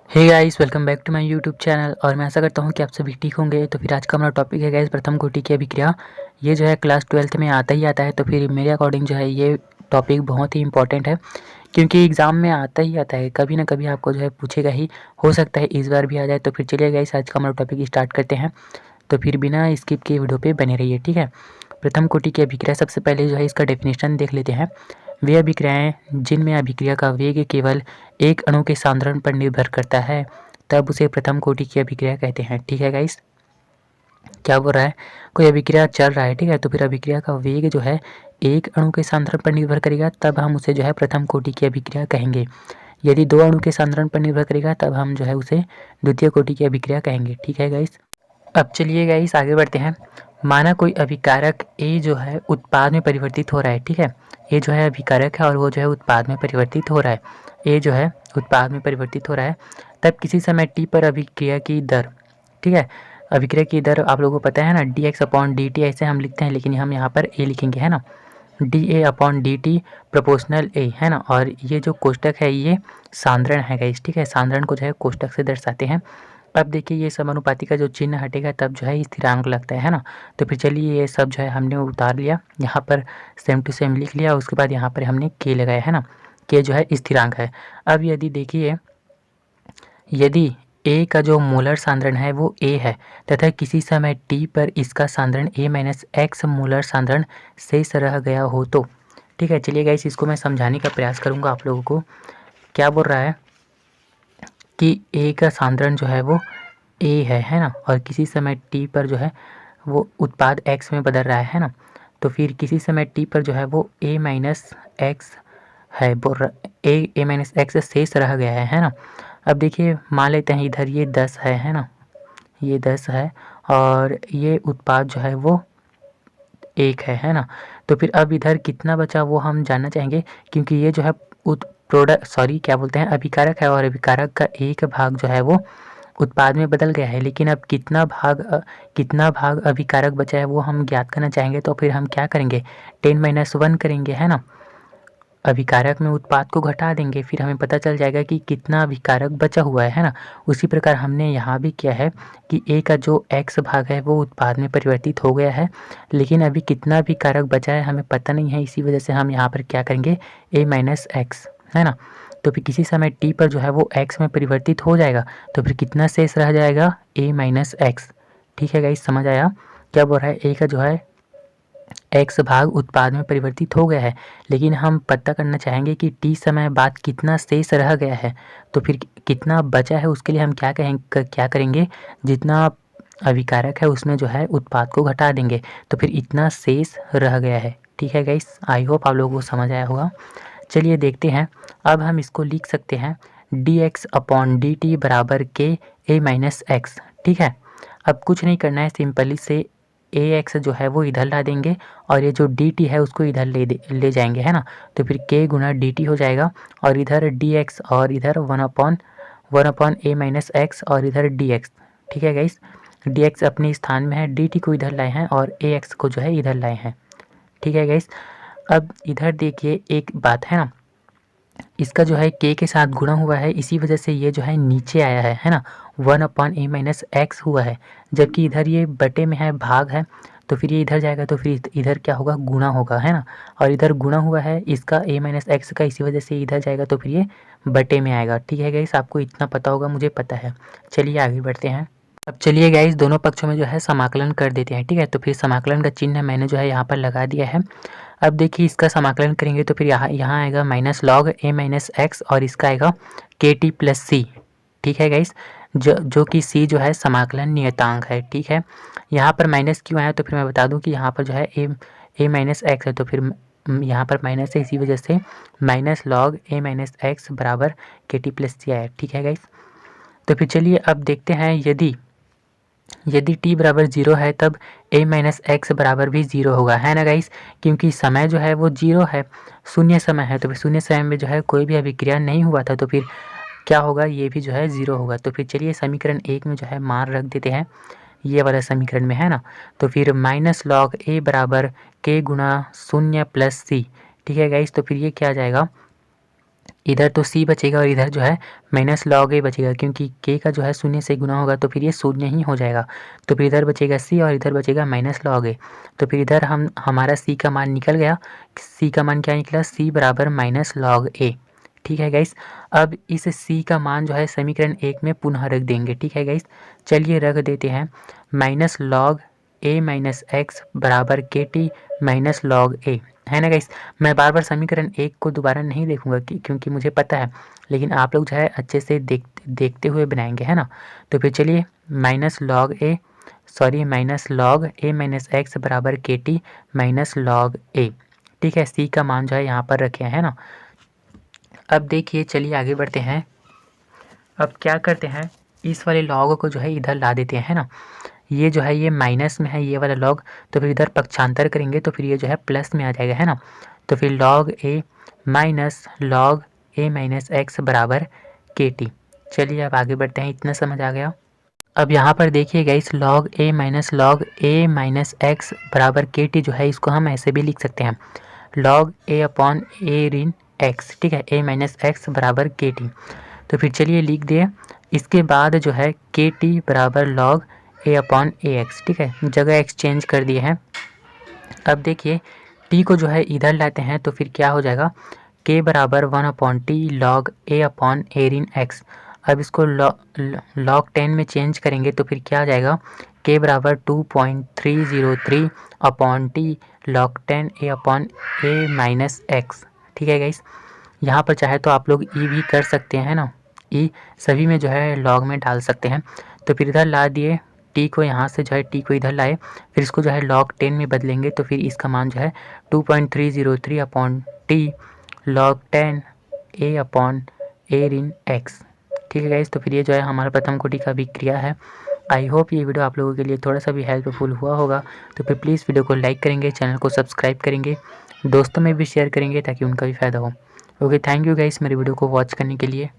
Hey guys, welcome back to my YouTube channel. और मैं आशा करता हूँ कि आप सभी ठीक होंगे। तो फिर आज का हमारा टॉपिक है गाइस प्रथम कोटि की अभिक्रिया। ये जो है क्लास 12th में आता ही आता है। तो फिर मेरे अकॉर्डिंग जो है ये टॉपिक बहुत ही इंपॉर्टेंट है, क्योंकि एग्ज़ाम में आता ही आता है, कभी ना कभी आपको जो है पूछेगा ही। हो सकता है इस बार भी आ जाए। तो फिर चलिए गाइस आज का हमारा टॉपिक स्टार्ट करते हैं। तो फिर बिना स्किप के वीडियो पे बने रहिए, ठीक है। प्रथम कोटि की अभिक्रिया, सबसे पहले जो है इसका डेफिनेशन देख लेते हैं। वे अभिक्रियाएं जिनमें अभिक्रिया का वेग केवल एक अणु के सांद्रण पर निर्भर करता है, तब उसे प्रथम कोटि की अभिक्रिया कहते हैं। ठीक है गाइस, क्या बोल रहा है, कोई अभिक्रिया चल रहा है, ठीक है, तो फिर अभिक्रिया का वेग जो है एक अणु के सांद्रण पर निर्भर करेगा, तब हम उसे जो है प्रथम कोटि की अभिक्रिया कहेंगे। यदि दो अणु के सांद्रण पर निर्भर करेगा, तब हम जो है उसे द्वितीय कोटि की अभिक्रिया कहेंगे। ठीक है गाइस, अब चलिए गाइस आगे बढ़ते हैं। माना कोई अभिकारक ए जो है उत्पाद में परिवर्तित हो रहा है, ठीक है। ए जो है अभिकारक है और वो जो है उत्पाद में परिवर्तित हो रहा है। ए जो है उत्पाद में परिवर्तित हो रहा है, तब किसी समय टी पर अभिक्रिया की दर, ठीक है, अभिक्रिया की दर आप लोगों को पता है ना, D x upon D T ऐसे हम लिखते हैं, लेकिन हम यहाँ पर ए लिखेंगे, है ना। D A upon D T proportional ए, है ना। और ये जो कोष्टक है ये सांद्रण है गाइस, ठीक है, सांद्रण को जो है कोष्टक से दर्शाते हैं। अब देखिए ये समानुपाती का जो चिन्ह हटेगा तब जो है स्थिरांक लगता है ना। तो फिर चलिए ये सब जो है हमने उतार लिया, यहाँ पर सेम टू सेम लिख लिया। उसके बाद यहाँ पर हमने के लगाया, है ना। के जो है स्थिरांक है। अब यदि देखिए, यदि ए का जो मोलर सांद्रण है वो ए है, तथा किसी समय टी पर इसका सांद्रण ए माइनस एक्स मोलर सांद्रण शेष रह गया हो तो, ठीक है। चलिए गाइस इसको मैं समझाने का प्रयास करूँगा आप लोगों को। क्या बोल रहा है कि ए का सांद्रण जो है वो ए है ना, और किसी समय टी पर जो है वो उत्पाद एक्स में बदल रहा है ना। तो फिर किसी समय टी पर जो है वो ए माइनस एक्स है, बोल ए माइनस एक्स शेष रह गया है ना। अब देखिए मान लेते हैं इधर ये 10 है ना, ये 10 है, और ये उत्पाद जो है वो 1 है ना। तो फिर अब इधर कितना बचा वो हम जानना चाहेंगे, क्योंकि ये जो है प्रोडक्ट सॉरी क्या बोलते हैं अभिकारक है, और अभिकारक का एक भाग जो है वो उत्पाद में बदल गया है। लेकिन अब कितना भाग अभिकारक बचा है वो हम ज्ञात करना चाहेंगे। तो फिर हम क्या करेंगे, 10 - 1 करेंगे, है ना। अभिकारक में उत्पाद को घटा देंगे, फिर हमें पता चल जाएगा कि कितना अभिकारक बचा हुआ है ना। उसी प्रकार हमने यहाँ भी किया है कि ए का जो एक्स भाग है वो उत्पाद में परिवर्तित हो गया है, लेकिन अभी कितना अभिकारक बचा है हमें पता नहीं है। इसी वजह से हम यहाँ पर क्या करेंगे, ए माइनस एक्स, है ना। तो फिर किसी समय टी पर जो है वो एक्स में परिवर्तित हो जाएगा, तो फिर कितना शेष रह जाएगा, ए माइनस एक्स। ठीक है गाइस, समझ आया क्या बोल रहा है। ए का जो है एक्स भाग उत्पाद में परिवर्तित हो गया है, लेकिन हम पता करना चाहेंगे कि टी समय बाद कितना शेष रह गया है। तो फिर कितना बचा है उसके लिए हम क्या करेंगे, जितना अभिकारक है उसमें जो है उत्पाद को घटा देंगे, तो फिर इतना शेष रह गया है। ठीक है गाइस, आई होप आप लोगों को समझ आया होगा। चलिए देखते हैं, अब हम इसको लिख सकते हैं D x upon D T बराबर के ए माइनस एक्स। ठीक है, अब कुछ नहीं करना है, सिंपली से ए एक्स जो है वो इधर ला देंगे, और ये जो डी टी है उसको इधर ले जाएंगे, है ना। तो फिर के गुना डी टी हो जाएगा, और इधर डी एक्स और इधर वन अपॉन ए माइनस एक्स और इधर डी एक्स। ठीक है गाइस, डी एक्स अपने स्थान में है, डी टी को इधर लाए हैं और ए एक्स को जो है इधर लाए हैं। ठीक है गाइस, अब इधर देखिए एक बात है ना, इसका जो है के साथ गुणा हुआ है, इसी वजह से ये जो है नीचे आया है ना। 1/a-x हुआ है, जबकि इधर ये बटे में है, भाग है, तो फिर ये इधर जाएगा, तो फिर इधर क्या होगा, गुणा होगा, है ना। और इधर गुणा हुआ है इसका a-x का, इसी वजह से इधर जाएगा, तो फिर ये बटे में आएगा। ठीक है गाइस, आपको इतना पता होगा, मुझे पता है। चलिए आगे बढ़ते हैं। अब चलिए गाइस दोनों पक्षों में जो है समाकलन कर देते हैं। ठीक है, तो फिर समाकलन का चिन्ह मैंने जो है यहाँ पर लगा दिया है। अब देखिए इसका समाकलन करेंगे तो फिर यहाँ आएगा माइनस लॉग ए माइनस एक्स, और इसका आएगा के टी प्लस सी। ठीक है गाइस, जो कि सी जो है समाकलन नियतांक है। ठीक है, यहाँ पर माइनस क्यों आया, तो फिर मैं बता दूं कि यहाँ पर जो है ए माइनस एक्स है, तो फिर यहाँ पर माइनस है, इसी वजह से माइनस लॉग ए माइनस एक्स बराबर के टी प्लस सी आया। ठीक है गाइस, तो फिर चलिए अब देखते हैं, यदि t बराबर 0 है तब a माइनस एक्स बराबर भी 0 होगा, है ना गाइस, क्योंकि समय जो है वो 0 है, शून्य समय है। तो फिर शून्य समय में जो है कोई भी अभिक्रिया नहीं हुआ था, तो फिर क्या होगा, ये भी जो है 0 होगा। तो फिर चलिए समीकरण 1 में जो है मान रख देते हैं, ये वाला समीकरण में, है ना। तो फिर माइनस लॉग a बराबर k गुणा 0 प्लस सी। ठीक है गाइस, तो फिर ये क्या आ जाएगा, इधर तो c बचेगा और इधर जो है माइनस लॉग a बचेगा, क्योंकि k का जो है शून्य से गुना होगा तो फिर ये शून्य ही हो जाएगा। तो फिर इधर बचेगा c और इधर बचेगा माइनस लॉग a। तो फिर इधर हमारा c का मान निकल गया। c का मान क्या निकला? c बराबर माइनस लॉग a। ठीक है गाइस, अब इस c का मान जो है समीकरण 1 में पुनः रख देंगे। ठीक है गाइस, चलिए रख देते हैं। Minus log a minus x बराबर के टी माइनस लॉग a, है ना गाइस। मैं बार बार समीकरण 1 को दोबारा नहीं देखूंगा क्योंकि मुझे पता है, लेकिन आप लोग जो है अच्छे से देखते हुए बनाएंगे, है ना। तो फिर चलिए minus log a minus x बराबर के टी माइनस लॉग a। ठीक है, c का मान जो है यहाँ पर रखे है ना। अब देखिए, चलिए आगे बढ़ते हैं। अब क्या करते हैं, इस वाले लॉग को जो है इधर ला देते हैं ना। ये जो है ये माइनस में है ये वाला लॉग, तो फिर इधर पक्षांतर करेंगे तो फिर ये जो है प्लस में आ जाएगा, है ना। तो फिर लॉग a माइनस एक्स बराबर के टी। चलिए अब आगे बढ़ते हैं, इतना समझ आ गया। अब यहाँ पर देखिएगा, इस लॉग a माइनस एक्स बराबर के टी जो है इसको हम ऐसे भी लिख सकते हैं, लॉग a अपॉन a ऋण एक्स। ठीक है, a माइनस एक्स बराबर के टी। तो फिर चलिए लिख दिए। इसके बाद जो है के टी बराबर log a upon A x. ठीक है, जगह एक्सचेंज कर दिए हैं। अब देखिए t को जो है इधर लाते हैं तो फिर क्या हो जाएगा, k बराबर 1 upon t log a upon a ऋण एक्स। अब इसको लॉग 10 में चेंज करेंगे तो फिर क्या आ जाएगा, k बराबर 2.303 upon t log 10 a upon a minus x. ठीक है गाइस, यहाँ पर चाहे तो आप लोग ई भी कर सकते हैं ना, ई सभी में जो है लॉग में डाल सकते हैं। तो फिर इधर ला दिए टी को, यहाँ से जो है टी को इधर लाए, फिर इसको जो है लॉग 10 में बदलेंगे तो फिर इसका मान जो है 2.303 upon t log 10 A upon a ऋण एक्स। ठीक है गाइस, तो फिर ये जो है हमारा प्रथम कोटि का अभिक्रिया है। आई होप ये वीडियो आप लोगों के लिए थोड़ा सा भी हेल्पफुल हुआ होगा। तो फिर प्लीज़ वीडियो को लाइक करेंगे, चैनल को सब्सक्राइब करेंगे, दोस्तों में भी शेयर करेंगे ताकि उनका भी फ़ायदा हो। ओके, थैंक यू गाइस मेरी वीडियो को वॉच करने के लिए।